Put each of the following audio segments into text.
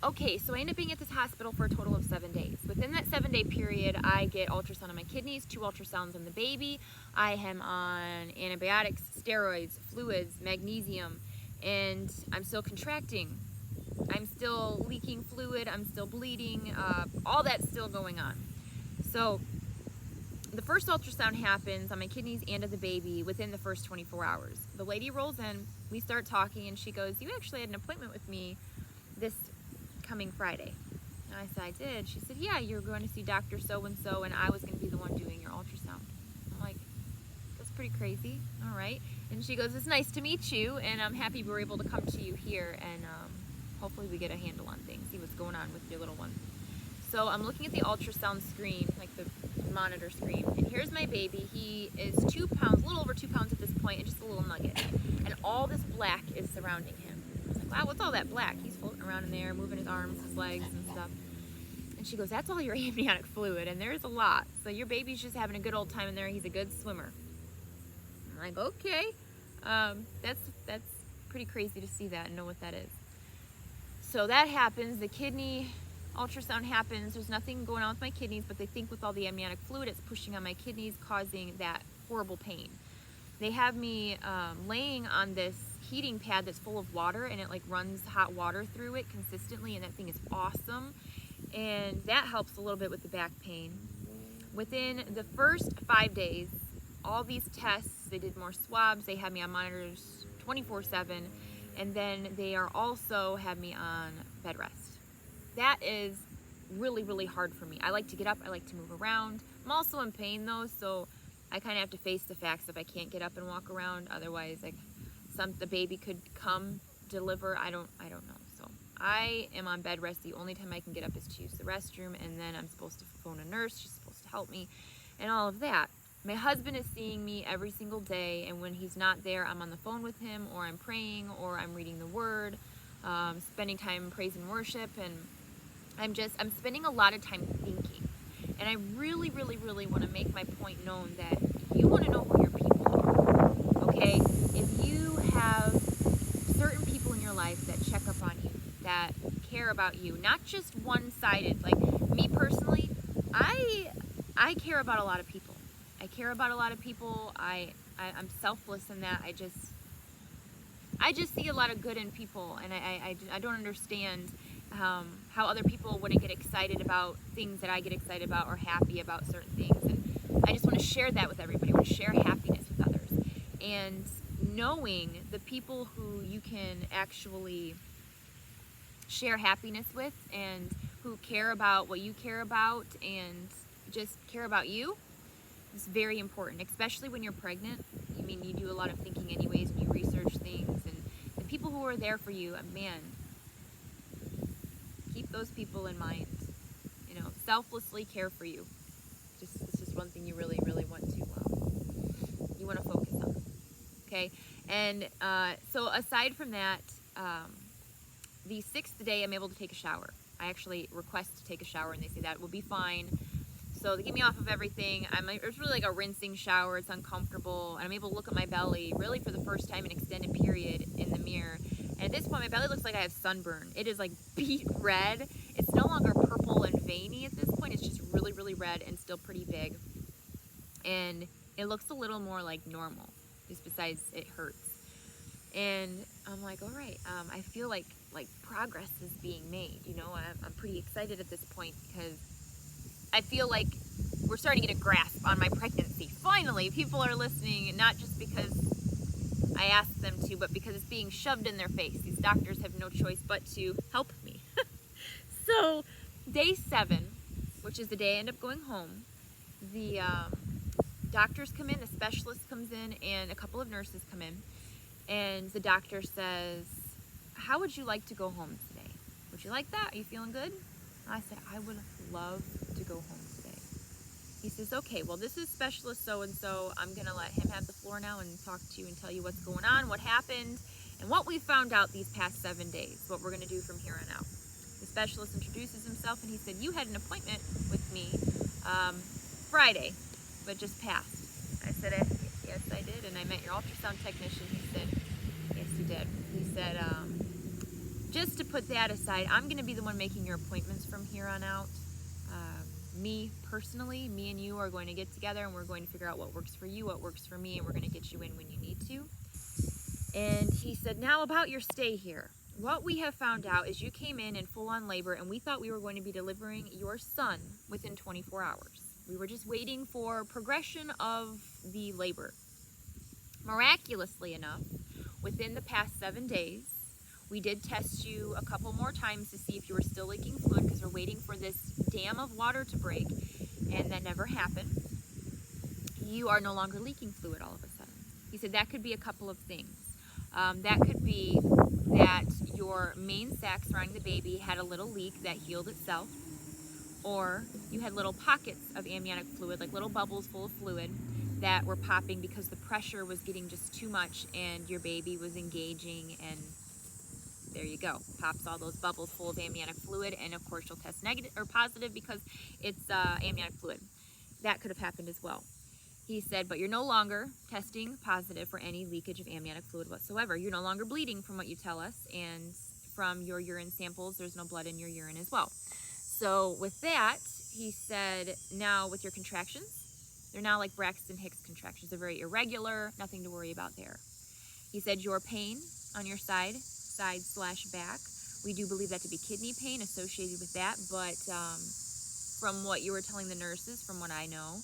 Okay, so I end up being at this hospital for a total of 7 days. Within that 7-day period, I get ultrasound on my kidneys, 2 ultrasounds on the baby. I am on antibiotics, steroids, fluids, magnesium, and I'm still contracting. I'm still leaking fluid, I'm still bleeding, all that's still going on. So the first ultrasound happens on my kidneys and of the baby within the first 24 hours. The lady rolls in, we start talking, and she goes, "You actually had an appointment with me this coming Friday." And I said, "I did." She said, "Yeah, you're going to see Dr. So-and-so, and I was going to be the one doing your ultrasound." I'm like, that's pretty crazy. All right. And she goes, "It's nice to meet you, and I'm happy we were able to come to you here, and hopefully we get a handle on things, see what's going on with your little one." So I'm looking at the ultrasound screen, like the monitor screen, and here's my baby. He is 2 pounds, a little over 2 pounds at this point, and just a little nugget. And all this black is surrounding him. I was like, "Wow, what's all that black?" He's floating around in there, moving his arms, his legs, and stuff. And she goes, "That's all your amniotic fluid, and there's a lot. So your baby's just having a good old time in there. He's a good swimmer." I'm like, "Okay." That's pretty crazy to see that and know what that is. So that happens. The kidney ultrasound happens. There's nothing going on with my kidneys, but they think with all the amniotic fluid, it's pushing on my kidneys, causing that horrible pain. They have me laying on this heating pad that's full of water, and it like runs hot water through it consistently, and that thing is awesome. And that helps a little bit with the back pain. Within the first 5 days, all these tests, they did more swabs, they had me on monitors 24/7, and then they are also have me on bed rest. That is really, really hard for me. I like to get up, I like to move around. I'm also in pain though, so I kind of have to face the facts if I can't get up and walk around. Otherwise, like the baby could come deliver. I don't know. So I am on bed rest. The only time I can get up is to use the restroom, and then I'm supposed to phone a nurse. She's supposed to help me, and all of that. My husband is seeing me every single day, and when he's not there, I'm on the phone with him, or I'm praying, or I'm reading the Word, spending time in praise and worship, and I'm spending a lot of time thinking. And I really, really, really want to make my point known that you want to know who your people are, okay? If you have certain people in your life that check up on you, that care about you, not just one-sided. Like me personally, I care about a lot of people. I care about a lot of people. I'm selfless in that. I just see a lot of good in people, and I don't understand how other people wouldn't get excited about things that I get excited about or happy about certain things. And I just want to share that with everybody. I want to share happiness with others. And knowing the people who you can actually share happiness with and who care about what you care about and just care about you is very important, especially when you're pregnant. I mean, you do a lot of thinking anyways, and you research things, and the people who are there for you, man, keep those people in mind. You know, selflessly care for you. It's just one thing you really, really want to focus on. Okay, and so aside from that, the 6th day I'm able to take a shower. I actually request to take a shower, and they say that will be fine. So they get me off of everything. It's really like a rinsing shower. It's uncomfortable, and I'm able to look at my belly really for the first time in an extended period in the mirror. And at this point, my belly looks like I have sunburn. It is like beet red. It's no longer purple and veiny at this point. It's just really, really red and still pretty big. And it looks a little more like normal, just besides it hurts. And I'm like, all right, I feel like progress is being made. You know, I'm pretty excited at this point because I feel like we're starting to get a grasp on my pregnancy. Finally, people are listening, not just because I asked them to, but because it's being shoved in their face. These doctors have no choice but to help me. So, day 7, which is the day I end up going home, the doctors come in, the specialist comes in, and a couple of nurses come in. And the doctor says, "How would you like to go home today? Would you like that? Are you feeling good?" I said, "I would love to go home today." He says, "Okay, well, this is specialist so-and-so. I'm going to let him have the floor now and talk to you and tell you what's going on, what happened, and what we found out these past 7 days, what we're going to do from here on out." The specialist introduces himself, and he said, "You had an appointment with me Friday, but just passed." I said, "Yes, I did, and I met your ultrasound technician." He said, "Yes, you did." He said, just to put that aside, I'm going to be the one making your appointments from here on out. Me personally, me and you are going to get together and we're going to figure out what works for you, what works for me, and we're going to get you in when you need to. And he said, now about your stay here. What we have found out is you came in full-on labor, and we thought we were going to be delivering your son within 24 hours. We were just waiting for progression of the labor. Miraculously enough, within the past 7 days, we did test you a couple more times to see if you were still leaking fluid, because we're waiting for this dam of water to break, and that never happened. You are no longer leaking fluid all of a sudden. He said that could be a couple of things. That could be that your main sac surrounding the baby had a little leak that healed itself, or you had little pockets of amniotic fluid, like little bubbles full of fluid that were popping because the pressure was getting just too much and your baby was engaging, and there you go, pops all those bubbles full of amniotic fluid, and of course you'll test negative or positive because it's amniotic fluid. That could have happened as well. He said, but you're no longer testing positive for any leakage of amniotic fluid whatsoever. You're no longer bleeding from what you tell us, and from your urine samples, there's no blood in your urine as well. So with that, he said, now with your contractions, they're now like Braxton Hicks contractions. They're very irregular, nothing to worry about there. He said your pain on your side/back, we do believe that to be kidney pain associated with that, but from what you were telling the nurses, from what I know,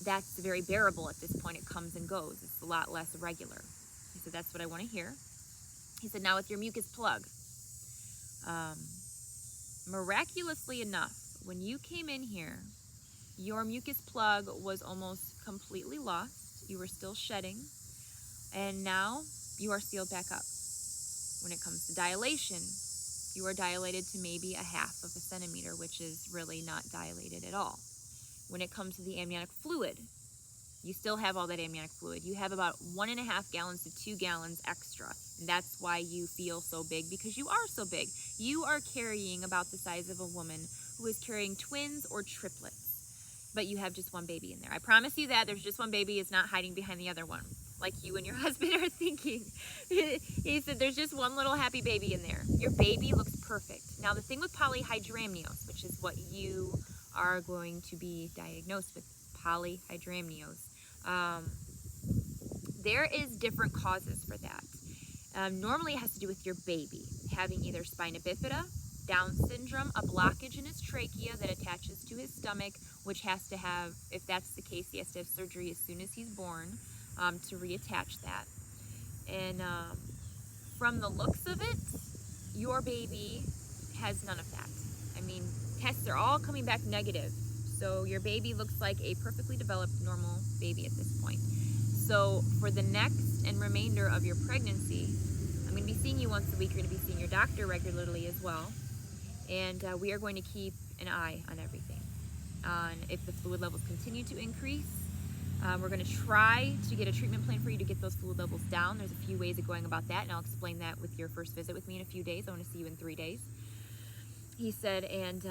that's very bearable at this point. It comes and goes. It's a lot less regular. He said, that's what I want to hear. He said, now with your mucus plug, miraculously enough, when you came in here, your mucus plug was almost completely lost. You were still shedding, and now you are sealed back up. When it comes to dilation, you are dilated to maybe 1/2 of a centimeter, which is really not dilated at all. When it comes to the amniotic fluid, you still have all that amniotic fluid. You have about 1.5 gallons to 2 gallons extra. And that's why you feel so big, because you are so big. You are carrying about the size of a woman who is carrying twins or triplets. But you have just one baby in there. I promise you that there's just one baby. It's not hiding behind the other one, like you and your husband are thinking. He said there's just one little happy baby in there. Your baby looks perfect. Now the thing with polyhydramnios, which is what you are going to be diagnosed with, polyhydramnios. There is different causes for that. Normally it has to do with your baby having either spina bifida, Down syndrome, a blockage in his trachea that attaches to his stomach, which has to have, if that's the case, he has to have surgery as soon as he's born to reattach that. And from the looks of it, your baby has none of that. I mean, tests are all coming back negative. So your baby looks like a perfectly developed normal baby at this point. So for the next and remainder of your pregnancy, I'm going to be seeing you once a week. You're going to be seeing your doctor regularly as well. And we are going to keep an eye on everything. On if the fluid levels continue to increase. We're going to try to get a treatment plan for you to get those fluid levels down. There's a few ways of going about that, and I'll explain that with your first visit with me in a few days. I want to see you in 3 days. He said, and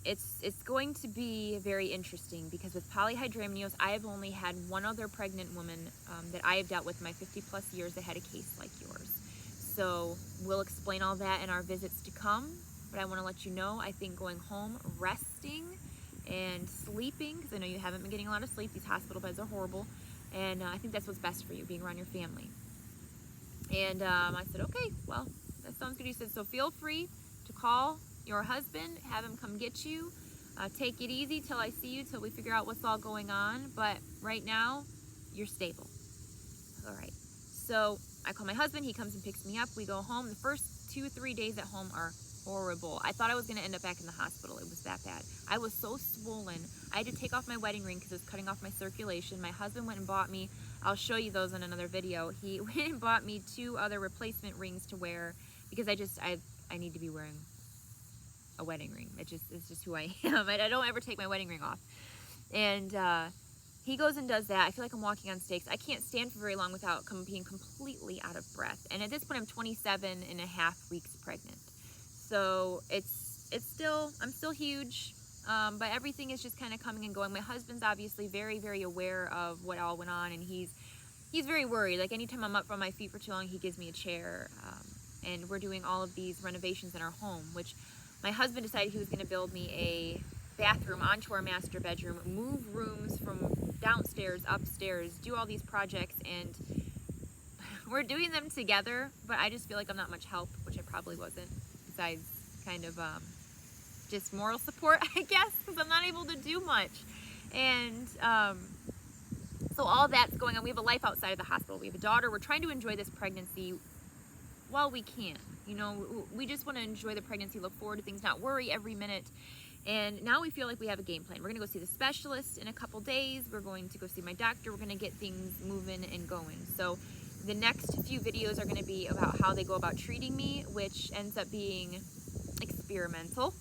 it's going to be very interesting because with polyhydramnios, I have only had one other pregnant woman that I have dealt with in my 50 plus years that had a case like yours. So we'll explain all that in our visits to come, but I want to let you know, I think going home, resting and sleeping, because I know you haven't been getting a lot of sleep, these hospital beds are horrible, and I think that's what's best for you, being around your family. And I said, okay, well, that sounds good. He said, so feel free to call your husband, have him come get you. Take it easy till I see you, till we figure out what's all going on. But right now, you're stable. All right. So I call my husband. He comes and picks me up. We go home. The first 2-3 days at home are horrible. I thought I was going to end up back in the hospital. It was that bad. I was so swollen. I had to take off my wedding ring because it was cutting off my circulation. My husband went and bought me, I'll show you those in another video. He went and bought me 2 other replacement rings to wear because I need to be wearing a wedding ring. It's just who I am. I don't ever take my wedding ring off. And he goes and does that. I feel like I'm walking on stakes. I can't stand for very long without being completely out of breath. And at this point, I'm 27.5 weeks pregnant. So I'm still huge, but everything is just kind of coming and going. My husband's obviously very, very aware of what all went on, and he's very worried. Like anytime I'm up from my feet for too long, he gives me a chair. and we're doing all of these renovations in our home, which my husband decided he was going to build me a bathroom onto our master bedroom, move rooms from downstairs, upstairs, do all these projects, and we're doing them together, but I just feel like I'm not much help, which I probably wasn't, besides kind of just moral support, I guess, because I'm not able to do much. And so all that's going on. We have a life outside of the hospital. We have a daughter. We're trying to enjoy this pregnancy while we can. You know, we just want to enjoy the pregnancy, look forward to things, not worry every minute. And now we feel like we have a game plan. We're going to go see the specialist in a couple days. We're going to go see my doctor. We're going to get things moving and going. So the next few videos are going to be about how they go about treating me, which ends up being experimental.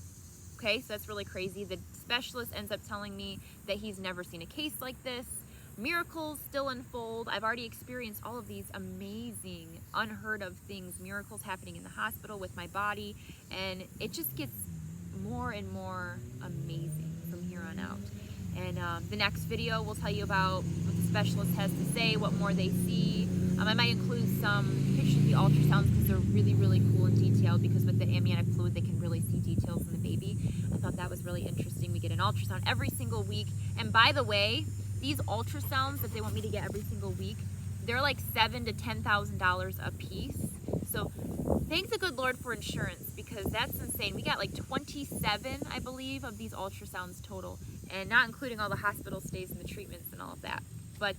Okay, so that's really crazy. The specialist ends up telling me that he's never seen a case like this. Miracles still unfold. I've already experienced all of these amazing, unheard of things, miracles happening in the hospital with my body, and it just gets more and more amazing from here on out. And the next video will tell you about what the specialist has to say, what more they see. I might include some pictures of the ultrasounds because they're really, really cool and detailed, because with the amniotic fluid they can really see details in the baby. I thought that was really interesting. We get an ultrasound every single week. And by the way, these ultrasounds that they want me to get every single week, they're like $7,000 to $10,000 a piece. So thank the good Lord for insurance, because that's insane. We got like 27, I believe, of these ultrasounds total, and not including all the hospital stays and the treatments and all of that. But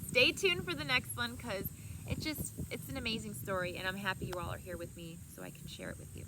stay tuned for the next one, because it's an amazing story, and I'm happy you all are here with me so I can share it with you.